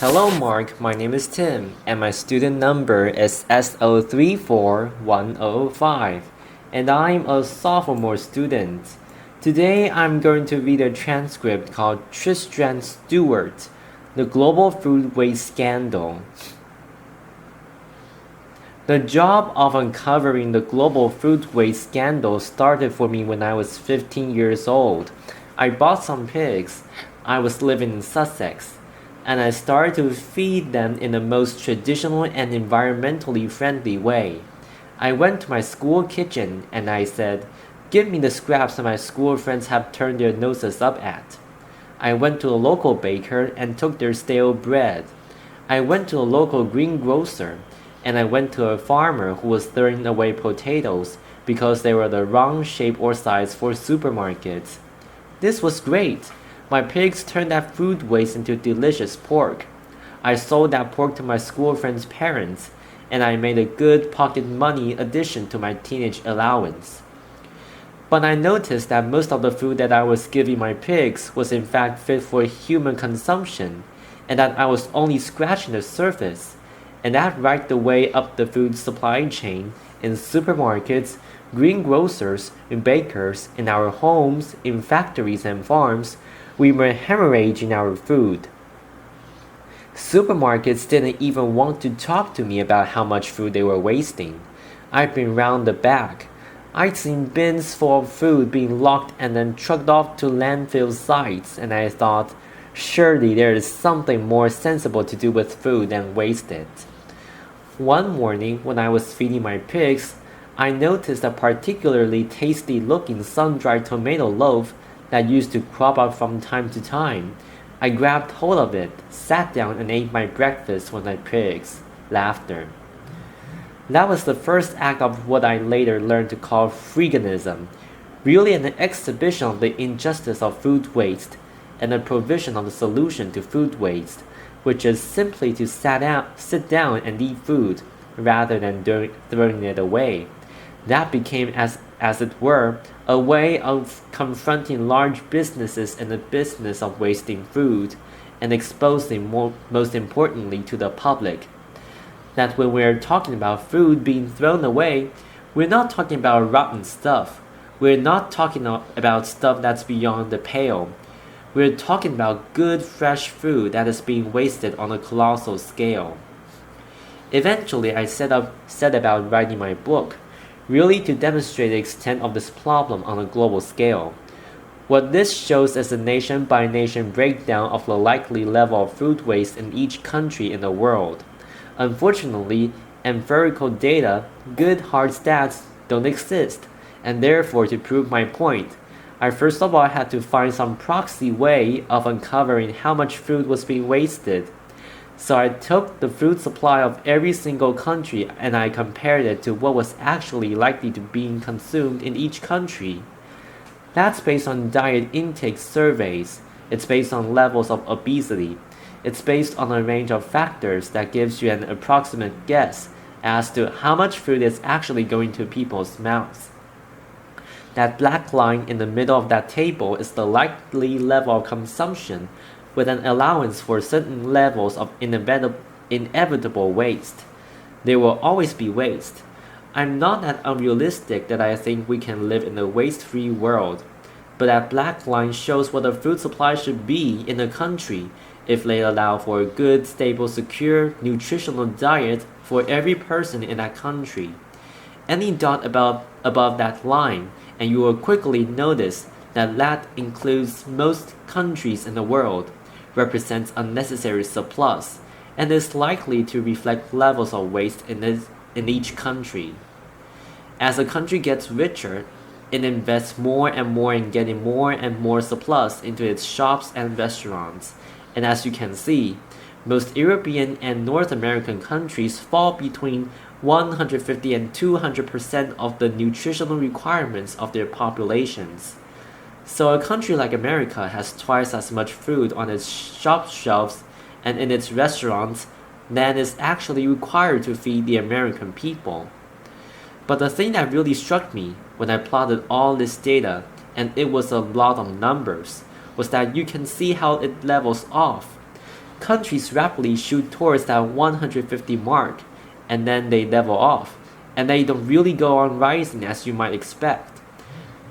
Hello Mark, my name is Tim and my student number is SO34105 and I'm a sophomore student. Today I'm going to read a transcript called Tristram Stuart, the Global Food Waste Scandal. The job of uncovering the global food waste scandal started for me when I was 15 years old. I bought some pigs. I was living in Sussex, and I started to feed them in the most traditional and environmentally friendly way. I went to my school kitchen and I said, "Give me the scraps that my school friends have turned their noses up at." I went to a local baker and took their stale bread. I went to a local greengrocer, and I went to a farmer who was throwing away potatoes because they were the wrong shape or size for supermarkets. This was great. My pigs turned that food waste into delicious pork. I sold that pork to my school friends' parents, and I made a good pocket money addition to my teenage allowance. But I noticed that most of the food that I was giving my pigs was in fact fit for human consumption, and that I was only scratching the surface, and that right the way up the food supply chain, in supermarkets, greengrocers, in bakers, in our homes, in factories and farms, we were hemorrhaging our food. Supermarkets didn't even want to talk to me about how much food they were wasting. I'd been round the back. I'd seen bins full of food being locked and then trucked off to landfill sites, and I thought, surely there is something more sensible to do with food than waste it. One morning, when I was feeding my pigs, I noticed a particularly tasty-looking sun-dried tomato loaf that used to crop up from time to time. I grabbed hold of it, sat down and ate my breakfast with my pigs. Laughter. That was the first act of what I later learned to call freeganism, really an exhibition of the injustice of food waste and the provision of the solution to food waste, which is simply to sit down and eat food rather than throwing it away. That became, as it were, a way of confronting large businesses in the business of wasting food and exposing, most importantly, to the public, that when we're talking about food being thrown away, we're not talking about rotten stuff. We're not talking about stuff that's beyond the pale. We're talking about good, fresh food that is being wasted on a colossal scale. Eventually, I set about writing my book, really to demonstrate the extent of this problem on a global scale. What this shows is a nation-by-nation breakdown of the likely level of food waste in each country in the world. Unfortunately, empirical data, good hard stats, don't exist, and therefore to prove my point, I first of all had to find some proxy way of uncovering how much food was being wasted. So I took the food supply of every single country and I compared it to what was actually likely to be consumed in each country. That's based on diet intake surveys. It's based on levels of obesity. It's based on a range of factors that gives you an approximate guess as to how much food is actually going to people's mouths. That black line in the middle of that table is the likely level of consumption, with an allowance for certain levels of inevitable waste. There will always be waste. I'm not that unrealistic that I think we can live in a waste-free world, but that black line shows what the food supply should be in a country if they allow for a good, stable, secure, nutritional diet for every person in that country. Any dot above that line, and you will quickly notice that includes most countries in the world, represents unnecessary surplus, and is likely to reflect levels of waste in each country. As a country gets richer, it invests more and more in getting more and more surplus into its shops and restaurants, and as you can see, most European and North American countries fall between 150 and 200% of the nutritional requirements of their populations. So a country like America has twice as much food on its shop shelves and in its restaurants than is actually required to feed the American people. But the thing that really struck me when I plotted all this data, and it was a lot of numbers, was that you can see how it levels off. countries rapidly shoot towards that 150 mark, and then they level off, and they don't really go on rising as you might expect.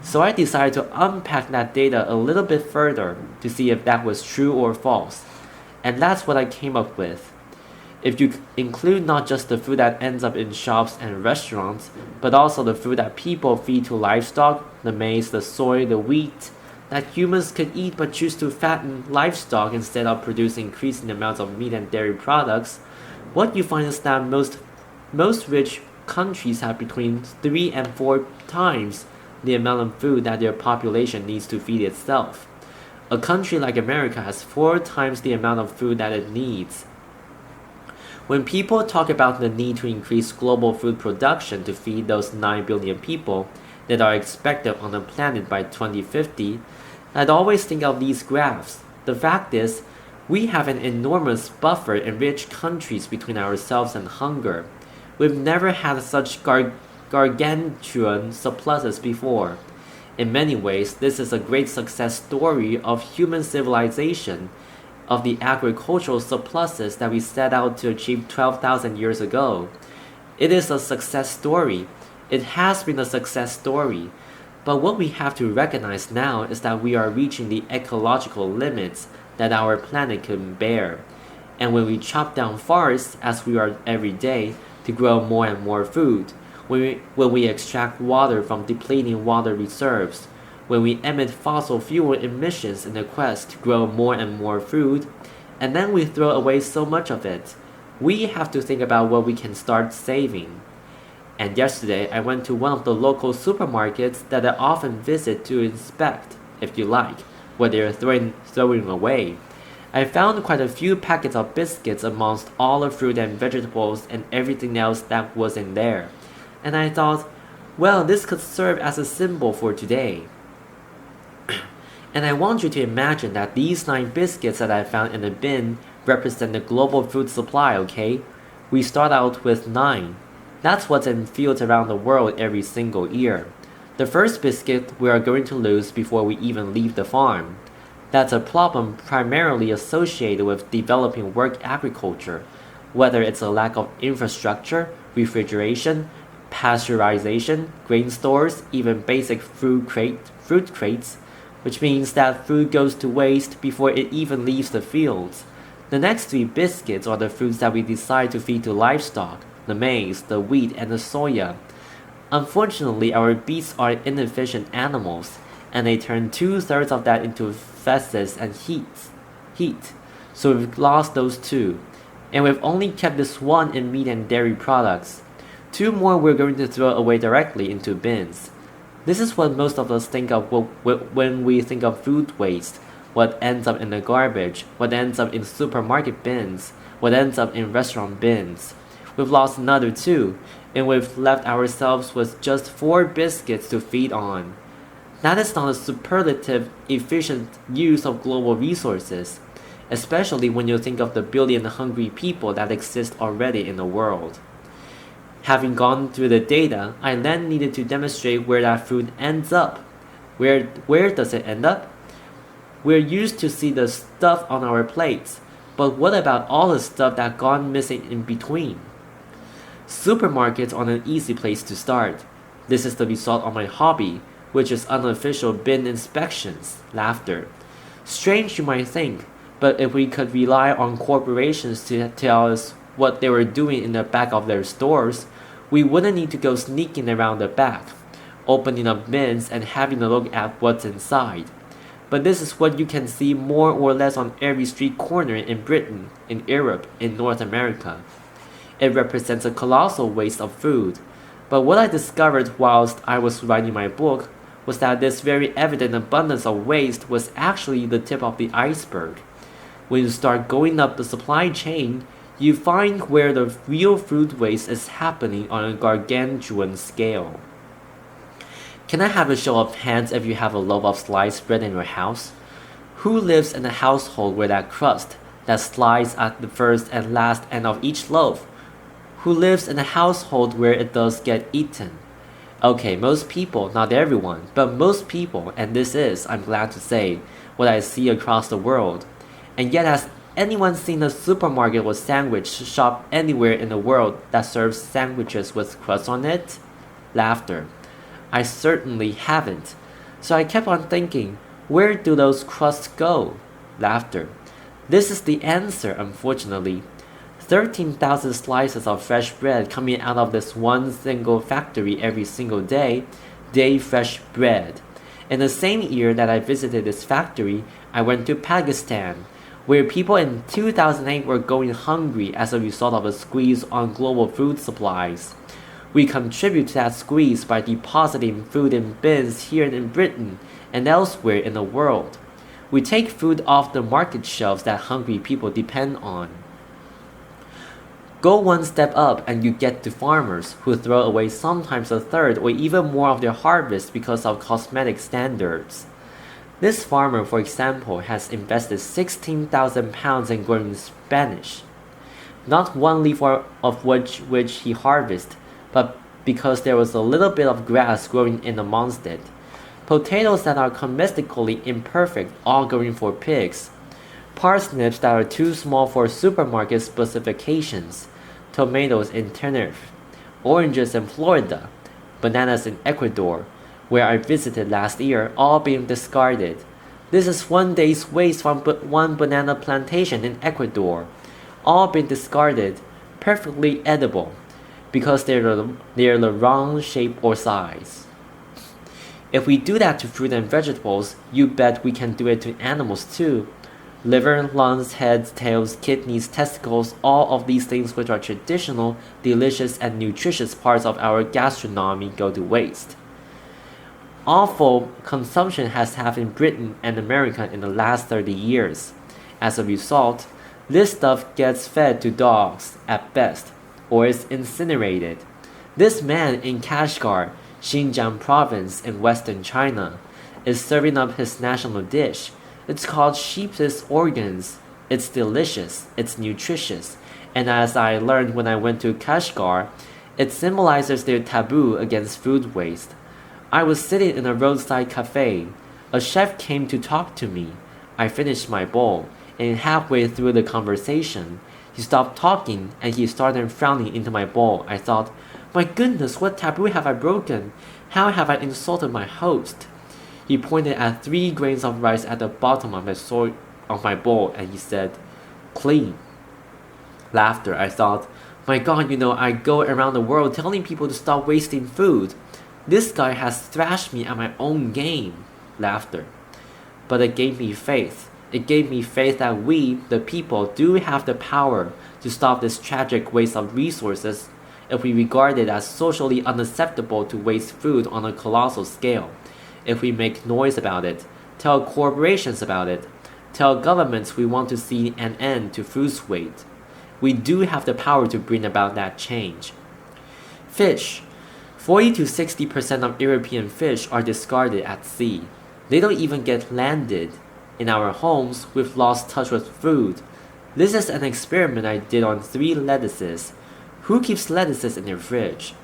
So I decided to unpack that data a little bit further to see if that was true or false, and that's what I came up with. If you include not just the food that ends up in shops and restaurants, but also the food that people feed to livestock, the maize, the soy, the wheat, that humans could eat but choose to fatten livestock instead of producing increasing amounts of meat and dairy products, what you find is that most rich countries have between 3 and 4 times the amount of food that their population needs to feed itself. A country like America has 4 times the amount of food that it needs. When people talk about the need to increase global food production to feed those 9 billion people that are expected on the planet by 2050, I'd always think of these graphs. The fact is, we have an enormous buffer in rich countries between ourselves and hunger. We've never had such gargantuan surpluses before. In many ways, this is a great success story of human civilization, of the agricultural surpluses that we set out to achieve 12,000 years ago. It is a success story. It has been a success story. But what we have to recognize now is that we are reaching the ecological limits that our planet can bear. And when we chop down forests, as we are every day, to grow more and more food, when we extract water from depleting water reserves, when we emit fossil fuel emissions in the quest to grow more and more food, and then we throw away so much of it, we have to think about what we can start saving. And yesterday, I went to one of the local supermarkets that I often visit to inspect, if you like, what they are throwing away. I found quite a few packets of biscuits amongst all the fruit and vegetables and everything else that was in there. And I thought, well, this could serve as a symbol for today. And I want you to imagine that these 9 biscuits that I found in the bin represent the global food supply, okay? We start out with 9. That's what's in fields around the world every single year. The first biscuit we are going to lose before we even leave the farm. That's a problem primarily associated with developing work agriculture, whether it's a lack of infrastructure, refrigeration, pasteurization, grain stores, even basic fruit crates, which means that food goes to waste before it even leaves the fields. The next 3 biscuits are the foods that we decide to feed to livestock, the maize, the wheat, and the soya. Unfortunately, our beasts are inefficient animals, and they turn 2/3 of that into feces and heat. So we've lost those 2, and we've only kept this 1 in meat and dairy products. 2 more we're going to throw away directly into bins. This is what most of us think of when we think of food waste, what ends up in the garbage, what ends up in supermarket bins, what ends up in restaurant bins. We've lost another 2, and we've left ourselves with just 4 biscuits to feed on. That is not a superlative, efficient use of global resources, especially when you think of the billion hungry people that exist already in the world. Having gone through the data, I then needed to demonstrate where that food ends up. Where does it end up? We're used to see the stuff on our plates, but what about all the stuff that gone missing in between? Supermarkets are an easy place to start. This is the result of my hobby, which is unofficial bin inspections, laughter. Strange you might think, but if we could rely on corporations to tell us what they were doing in the back of their stores, we wouldn't need to go sneaking around the back, opening up bins and having a look at what's inside. But this is what you can see more or less on every street corner in Britain, in Europe, in North America. It represents a colossal waste of food. But what I discovered whilst I was writing my book was that this very evident abundance of waste was actually the tip of the iceberg. When you start going up the supply chain, you find where the real food waste is happening on a gargantuan scale. Can I have a show of hands if you have a loaf of sliced bread in your house? Who lives in a household where that crust, that slice at the first and last end of each loaf? Who lives in a household where it does get eaten? Okay, most people, not everyone, but most people, and this is, I'm glad to say, what I see across the world. And yet anyone seen a supermarket or sandwich shop anywhere in the world that serves sandwiches with crust on it? Laughter. I certainly haven't. So I kept on thinking, where do those crusts go? Laughter. This is the answer, unfortunately. 13,000 slices of fresh bread coming out of this one single factory every single day, day fresh bread. In the same year that I visited this factory, I went to Pakistan, where people in 2008 were going hungry as a result of a squeeze on global food supplies. We contribute to that squeeze by depositing food in bins here in Britain and elsewhere in the world. We take food off the market shelves that hungry people depend on. Go one step up and you get to farmers who throw away sometimes a third or even more of their harvest because of cosmetic standards. This farmer, for example, has invested 16,000 pounds in growing Spanish. Not one leaf of which he harvested, but because there was a little bit of grass growing in amongst it. Potatoes that are comestically imperfect, all going for pigs. Parsnips that are too small for supermarket specifications. Tomatoes in Tenerife. Oranges in Florida. Bananas in Ecuador, where I visited last year, all being discarded. This is one day's waste from one banana plantation in Ecuador, all being discarded, perfectly edible, because they're the wrong shape or size. If we do that to fruit and vegetables, you bet we can do it to animals too. Liver, lungs, heads, tails, kidneys, testicles, all of these things which are traditional, delicious, and nutritious parts of our gastronomy go to waste. Awful consumption has happened in Britain and America in the last 30 years. As a result, this stuff gets fed to dogs at best, or is incinerated. This man in Kashgar, Xinjiang province in western China, is serving up his national dish. It's called sheep's organs. It's delicious, it's nutritious, and as I learned when I went to Kashgar, it symbolizes their taboo against food waste. I was sitting in a roadside cafe. A chef came to talk to me. I finished my bowl, and halfway through the conversation, he stopped talking and he started frowning into my bowl. I thought, my goodness, what taboo have I broken? How have I insulted my host? He pointed at 3 grains of rice at the bottom of my bowl and he said, clean. Laughter. I thought, my God, I go around the world telling people to stop wasting food. This guy has thrashed me at my own game. Laughter. But it gave me faith. It gave me faith that we, the people, do have the power to stop this tragic waste of resources if we regard it as socially unacceptable to waste food on a colossal scale. If we make noise about it, tell corporations about it, tell governments we want to see an end to food waste, we do have the power to bring about that change. Fish. 40 to 60% of European fish are discarded at sea. They don't even get landed. In our homes, we've lost touch with food. This is an experiment I did on 3 lettuces. Who keeps lettuces in their fridge?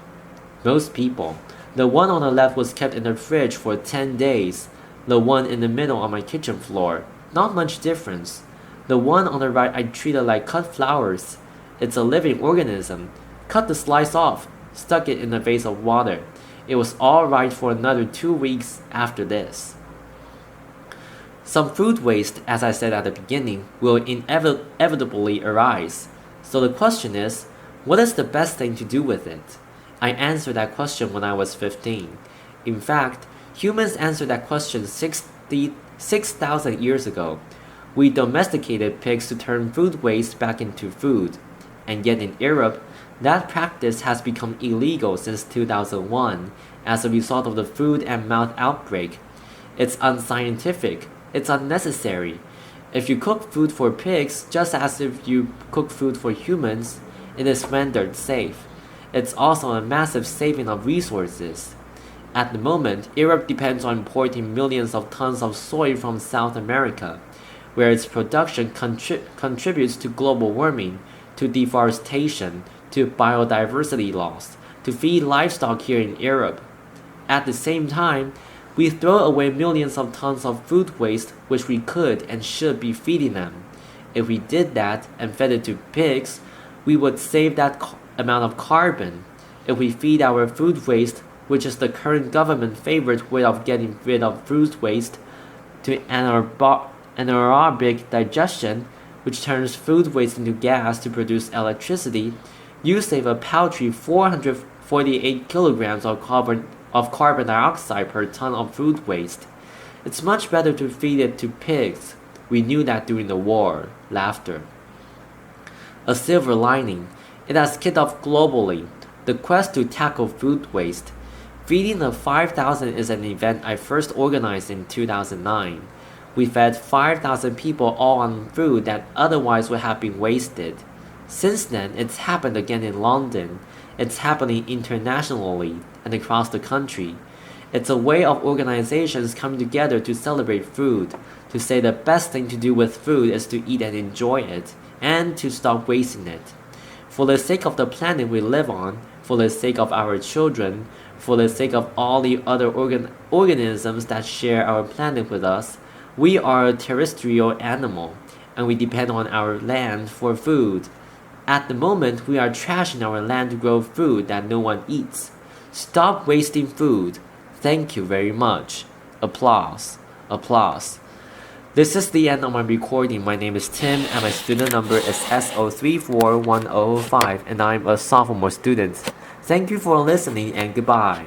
Most people. The one on the left was kept in the fridge for 10 days. The one in the middle on my kitchen floor. Not much difference. The one on the right I treated like cut flowers. It's a living organism. Cut the slice off. Stuck it in a vase of water. It was alright for another 2 weeks after this. Some food waste, as I said at the beginning, will inevitably arise. So the question is, what is the best thing to do with it? I answered that question when I was 15. In fact, humans answered that question 6,000 years ago. We domesticated pigs to turn food waste back into food. And yet in Europe, that practice has become illegal since 2001 as a result of the food and mouth outbreak. It's unscientific. It's unnecessary. If you cook food for pigs just as if you cook food for humans, it is rendered safe. It's also a massive saving of resources. At the moment, Europe depends on importing millions of tons of soy from South America, where its production contributes to global warming, to deforestation, to biodiversity loss, to feed livestock here in Europe. At the same time, we throw away millions of tons of food waste which we could and should be feeding them. If we did that and fed it to pigs, we would save that amount of carbon. If we feed our food waste, which is the current government favorite way of getting rid of food waste, to anaerobic digestion, which turns food waste into gas to produce electricity, you save a paltry 448 kilograms of carbon dioxide per ton of food waste. It's much better to feed it to pigs. We knew that during the war. Laughter. A silver lining. It has kicked off globally. The quest to tackle food waste. Feeding the 5,000 is an event I first organized in 2009. We fed 5,000 people all on food that otherwise would have been wasted. Since then, it's happened again in London. It's happening internationally and across the country. It's a way of organizations coming together to celebrate food, to say the best thing to do with food is to eat and enjoy it, and to stop wasting it. For the sake of the planet we live on, for the sake of our children, for the sake of all the other organisms that share our planet with us, we are a terrestrial animal, and we depend on our land for food. At the moment, we are trashing our land to grow food that no one eats. Stop wasting food. Thank you very much. Applause. Applause. This is the end of my recording. My name is Tim, and my student number is SO341005, and I'm a sophomore student. Thank you for listening, and goodbye.